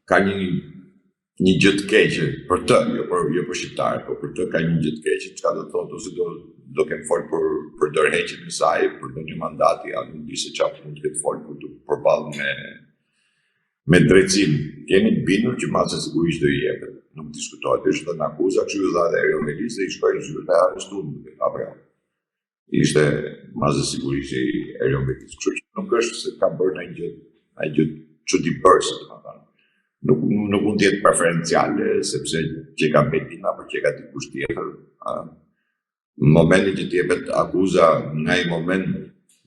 ka një gjë të keqe për të, jo për shqiptarët, por për të ka një gjë të keqe, çka do të thotë ose do kem fol për dorëheqjen e saj, për ndonjë mandati, a nuk di se çfarë mund të ketë fol për të përballë me drejtësinë. Jeni të bindur që masa sigurisht do i jepet. Nuk diskutohet, është në akuzë, kështu dha dhe Erion Melis dhe i shkoi në zyrë të arrestuar, apo jo. Ishte masa sigurisht i Erion Melis. Kështu që nuk është se ka bërë ndonjë gjë çuditërbërse, domethënë. Nuk mund të jetë preferenciale sepse që ka Betina apo që ka dikush tjetër. Në momentin që të jepet akuza, nga i moment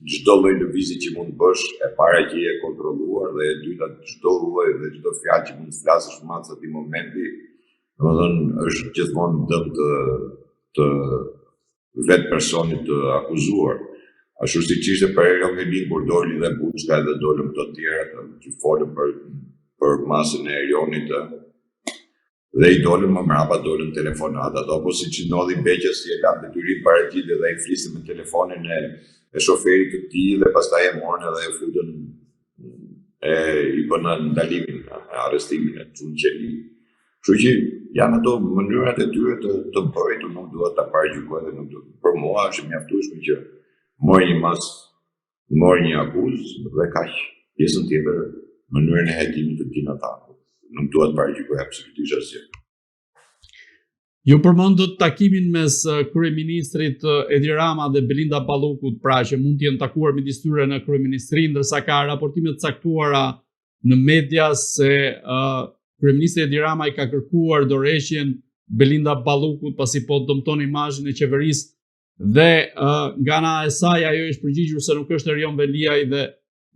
çdo lloj lëvizje që mund të bësh e para që je kontrolluar dhe e dyta çdo lloj dhe çdo fjalë që mund të flasësh masa atij momenti, domethënë është gjithmonë dëm të vetë personit të akuzuar. Ashtu siç ishte për Erion Melin kur doli dhe Buçka dhe dolën këto të tjera që folën për masën e Erionit dhe i dolën më mbrapa dolën telefonatat, apo siç i ndodhi Beqës si e la detyrim paraqitë dhe ai fliste me telefonin e shoferit të tij dhe pastaj e morën edhe e futën i bënë ndalimin, arrestimin e çunçeli. Kështu që janë ato mënyrat e tyre të bëjtë, nuk duhet ta paragjykoj dhe nuk duhet. Për mua është mjaftueshme që mori një akuzë dhe kaq. Pjesën tjetër, mënyrën e hetimit të tij ata. Nuk duhet paragjykoj absolutisht asgjë. Ju përmendët takimin mes kryeministrit Edi Rama dhe Belinda Ballukut, pra që mund të jenë takuar midis tyre në kryeministri, ndërsa ka raportime të caktuara në media se kryeministri Edi Rama i ka kërkuar dorëheqjen Belinda Ballukut pasi po dëmton imazhin e qeverisë dhe nga ana e saj ajo është përgjigjur se nuk është Erion Veliaj dhe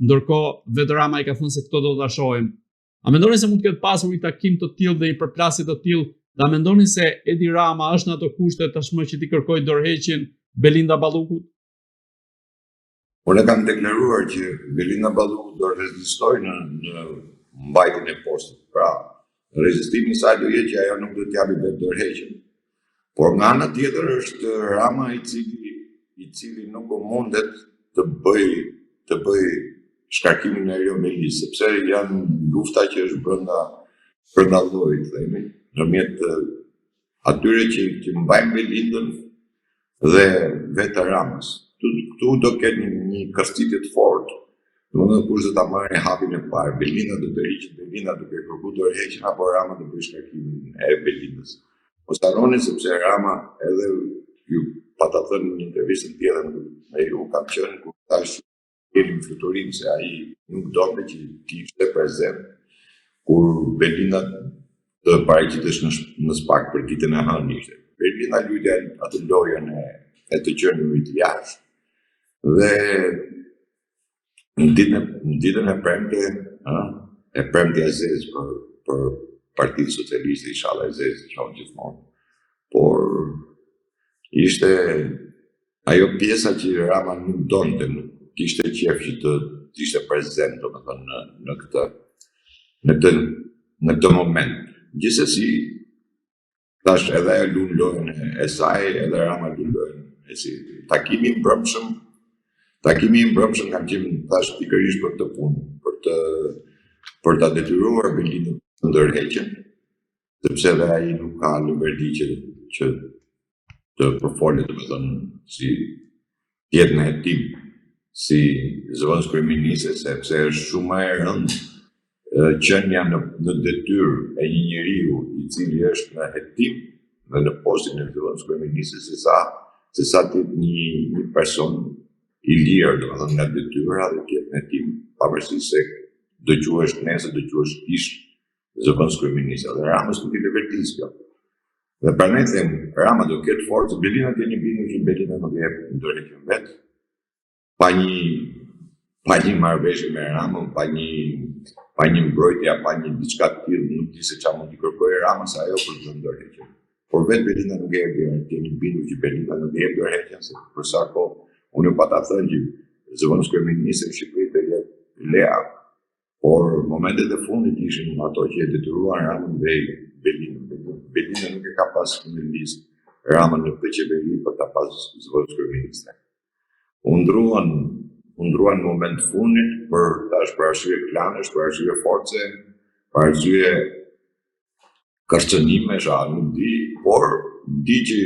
ndërkohë vetë Rama i ka thënë se këto do ta shohim. A mendoni se mund të ketë pasur një takim të tillë dhe një përplasje të tillë? A mendoni se Edi Rama është në ato kushte tashmë që t'i kërkojë dorëheqjen Belinda Ballukut? Unë kam deklaruar që Belinda Ballukut do rezistojë në mbajtjen e postës. Pra, rezistimi i saj do jetë që ajo nuk do t'japi vetë dorëheqjen. Por nga ana tjetër është Rama i cili nuk mundet të bëj shkarkimin e Erion Melis, sepse janë lufta që është brenda llojit, themi, ndërmjet atyre që mbajnë Belindën dhe vetë Ramës. Këtu do ketë një kërcitje të fortë. Domethënë kush do ta marrë hapin e parë, Belinda do të riqë, Belinda do të kërkojë dorëheqjen apo Rama do bëj shkarkimin e Belindës. Mos harroni sepse Rama edhe ju pata thënë në një intervistë tjetër me ju kam qenë kur tash kemi fluturim se ai nuk donte që ti ishte prezent kur Belinda të paraqitesh në SPAK për ditën e hënë ishte. Belinda luajti atë lojën e të qenurit jashtë. Dhe në ditën e premte e zezë për Partinë Socialiste, inshallah e zezë që gjithmonë. Por ishte ajo pjesa që Rama nuk donte, nuk kishte qejf që të ishte prezent, domethënë në këtë moment. Gjithsesi, tash edhe ajo lun lojën e saj, edhe Rama lun lojën e si. Takimi i mbrëmshëm kam qenë tash pikërisht për këtë punë, për ta detyruar Belindën të ndërheqen, sepse edhe ai nuk ka liberti që të përfolet, domethënë si jetë në hetim, si zëvendës kryeministre, sepse është shumë më e rëndë qenia në detyrë e një njeriu i cili është në hetim dhe në postin e zëvendës kryeministre se sa të një person i lirë, domethënë nga detyra dhe të jetë në hetim, pavarësisht se dëgjuhesh nesër, dëgjuhesh ish zëvendës kryeministre. Dhe Ramës nuk i levertis kjo. Dhe prandaj them, Rama do ketë forcë, Belinda të jeni bindur që Belinda nuk jep dorëheqjen vet, pa një marrëveshje me Ramën, pa një mbrojtje, pa një diçka të tillë, nuk di se çfarë mund t'i kërkojë Rama sa ajo për të dorëheqjen. Por vetë Belinda nuk e jep dorëheqjen, të jeni bindur që Belinda nuk e jep dorëheqjen, se për sa kohë unë pata thënë që zëvendës kryeministre në Shqipëri të jep lea. Por momentet e fundit ishin ato që e detyruan Ramën dhe Belinda. Belinda nuk e ka pas në listë Ramën në këtë qeveri për ta pas zëvendës kryeministre. U ndruan në moment fundit për arsye klanesh, për arsye force, për arsye kërcënimesh, nuk di, por di që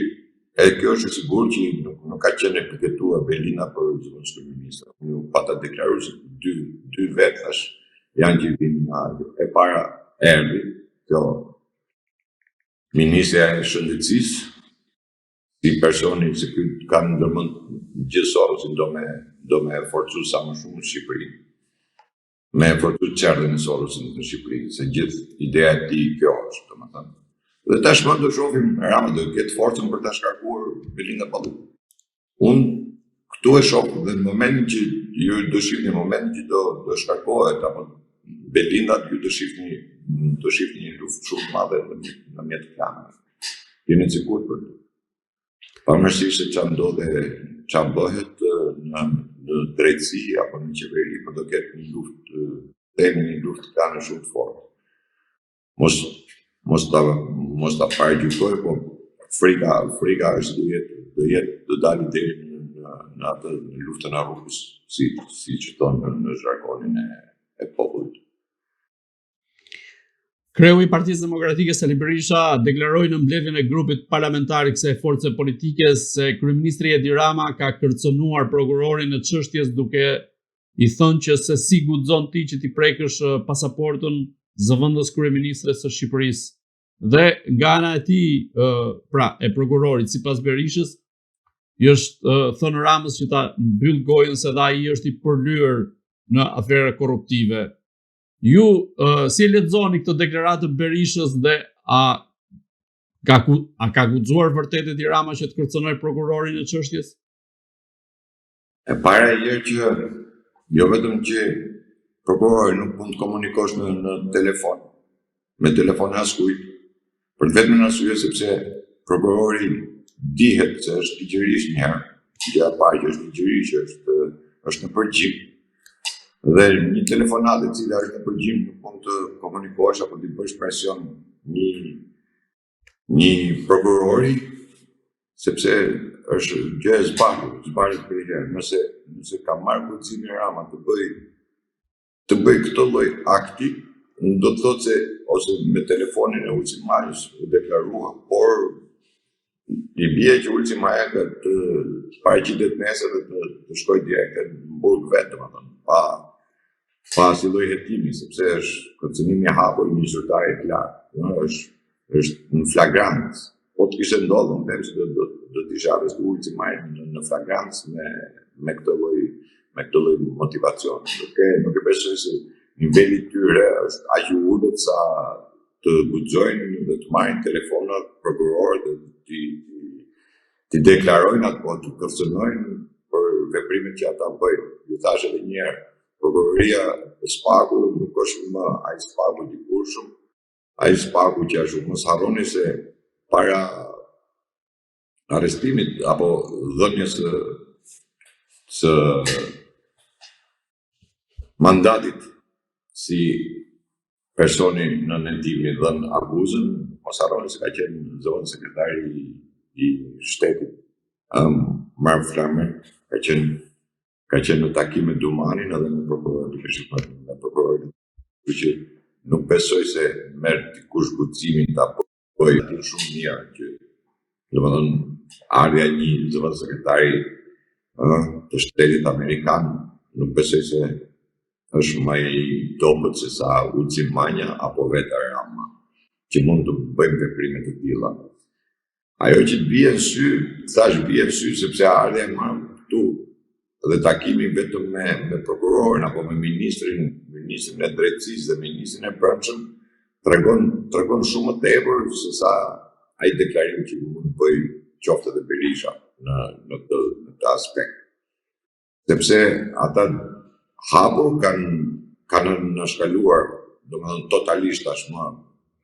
edhe kjo është e sigurt që nuk ka qenë e piketuar Belina për zëvendësën ministra. Unë pata deklaruar se dy vetash janë që vinë nga e para erdhi, kjo ministra e shëndetësisë, si personi se ky kanë ndërmend gjithë Sorosin do me forcu sa më shumë në Shqipëri. Me forcu çerdhën e Sorosin në Shqipëri, se gjithë ideja e tij kjo është, domethënë. Dhe tashmë do shohim Rama do ketë forcën për ta shkarkuar Belinda Ballukut. Unë këtu e shoh dhe në momentin që ju do shihni, në momentin që do shkarkohet apo Belinda, ju do shihni një luftë shumë të madhe në mjet të klanave. Jeni të sigurt për të. Pavarësisht se çfarë ndodhe, çfarë bëhet në drejtësi apo në qeveri, po do ketë një luftë kanë shumë të fortë. Mos ta paraqytoj, po frika është do dalë deri në atë luftën e rrugës, si që thonë në zhargonin e popullit. Kreu i Partisë Demokratike Sali Berisha deklaroi në mbledhjen e grupit parlamentar i kësaj force politike se kryeministri Edi Rama ka kërcënuar prokurorin në çështjes duke i thënë që se si guxon ti që ti prekësh pasaportën zëvendës kryeministres së Shqipërisë. Dhe nga ana e tij, pra e prokurorit sipas Berishës, i është thënë Ramës që ta mbyll gojën se dha ai është i përlyer në afera korruptive. Ju si e lexoni këtë deklaratë të Berishës dhe a ka guxuar vërtet Edi Rama që të kërcënoi prokurorin në çështjes? E para herë që jo vetëm që prokurori nuk mund të komunikosh në telefon, me telefon askujt, për vetëm në arsye sepse prokurori dihet se është ligjërisht një herë, gjëja e parë që është ligjërisht është në përgjim. Dhe një telefonatë e cila është në përgjim nuk mund të komunikosh apo të bësh presion një prokurori, sepse është gjë e zbardhur për herë. Nëse ka marrë guximin Rama të bëj këtë lloj akti, do të thotë se ose me telefonin e Ulçimajës u deklarua, por i bie që Ulçimaja të paraqitet nesër dhe të shkojë direkt në burg vetë, domethënë, pa asnjë lloj hetimi, sepse është kërcënimi i hapur i një zyrtari të lartë, është në flagrancë. Po të kishte ndodhur, them se do të isha arrestuar Ulçimajën në flagrancë me këtë lloj motivacion. Nuk e besoj se niveli i tyre është aq i ulët sa të guxojnë dhe të marrin telefonat prokurorët dhe të deklarojnë apo të kërcënojnë për veprimet që ata bëjnë. Ju thash edhe një herë, prokuroria e Spaku nuk është më ai Spaku i dikurshëm, ai Spaku që ashtu mos harroni se para arrestimit apo dhënies së mandatit si personi në ndërtimin dhënë akuzën, mos harroni se ka qenë zonë sekretari i shtetit, Mark Flamer, ka qenë në takim me Dumanin edhe me prokurorin, që nuk besoj se merr dikush guximin ta bëjë shumë mirë që domethënë ardha e një zëvendës sekretari të shtetit amerikan, nuk besoj se është më i dobët se sa Ulçimajja apo vetë Rama, që mund të bëjmë veprime të tilla. Ajo që të bie në sy, thash bie në sy sepse ardha e marrë këtu dhe takimi vetëm me prokurorin apo me ministrin e drejtësisë dhe ministrin e brendshëm tregon shumë më tepër se sa ai deklarim që mund të bëj qoftë edhe Berisha në këtë aspekt. Sepse ata hapur kanë nënshkaluar, domethënë totalisht tashmë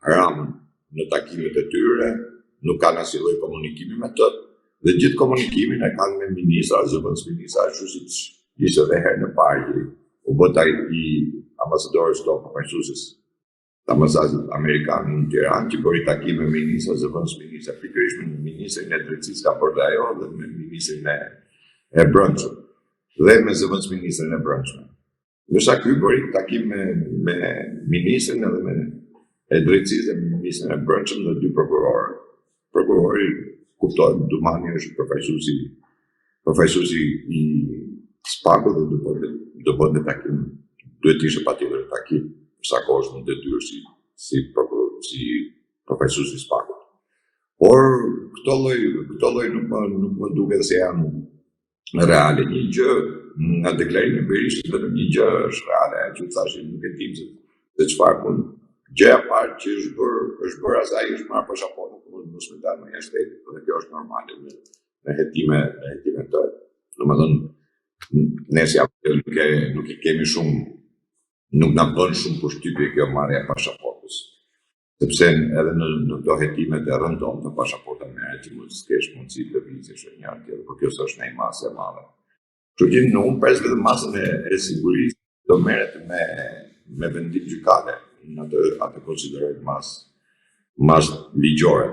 Ramën në takimet e tyre, nuk kanë asnjë lloj komunikimi me të, dhe gjithë komunikimin e kanë me ministra, zëvendës ministra, ashtu siç ishte edhe herën e parë që u bota i ambasadorës tonë përfaqësues të ambasadës amerikane në Tiranë, që bëri takime me ministra, zëvendës ministra, pikërisht me ministrin e drejtësisë ka bërë ajo dhe me ministrin e brendshëm dhe me zëvendës ministrin e brendshëm. Ndërsa ky bëri takim me ministrin edhe me e drejtësisë dhe ministrin e brendshëm dhe dy prokurorë. Prokurori kuptohet Dumani është përfaqësuesi i Spakut dhe do bënte takim, duhet ishte patjetër takim sa kohë në detyrë si përfaqësues i Spakut. Por këto lloj nuk më duket se janë reale. Një gjë nga deklarimi i Berishës, vetëm një gjë është reale, që thashë nuk e di se çfarë punë. Gjëja e parë që është bërë asaj është marrë pasaportën në spital në një shteti, dhe kjo është normale me hetime të. Domethënë, ne si nuk i kemi shumë, nuk na bën shumë përshtypje kjo marrja e pasaportës. Sepse edhe në këto hetimet e rëndom të pasaporta merret që mund të kesh mundësi të lëvizësh një tjetër, por kjo s'është një masë e madhe. Kështu që unë pres vetëm masën e sigurisë do merret me vendim gjykate. Atë konsiderohet mas ligjore,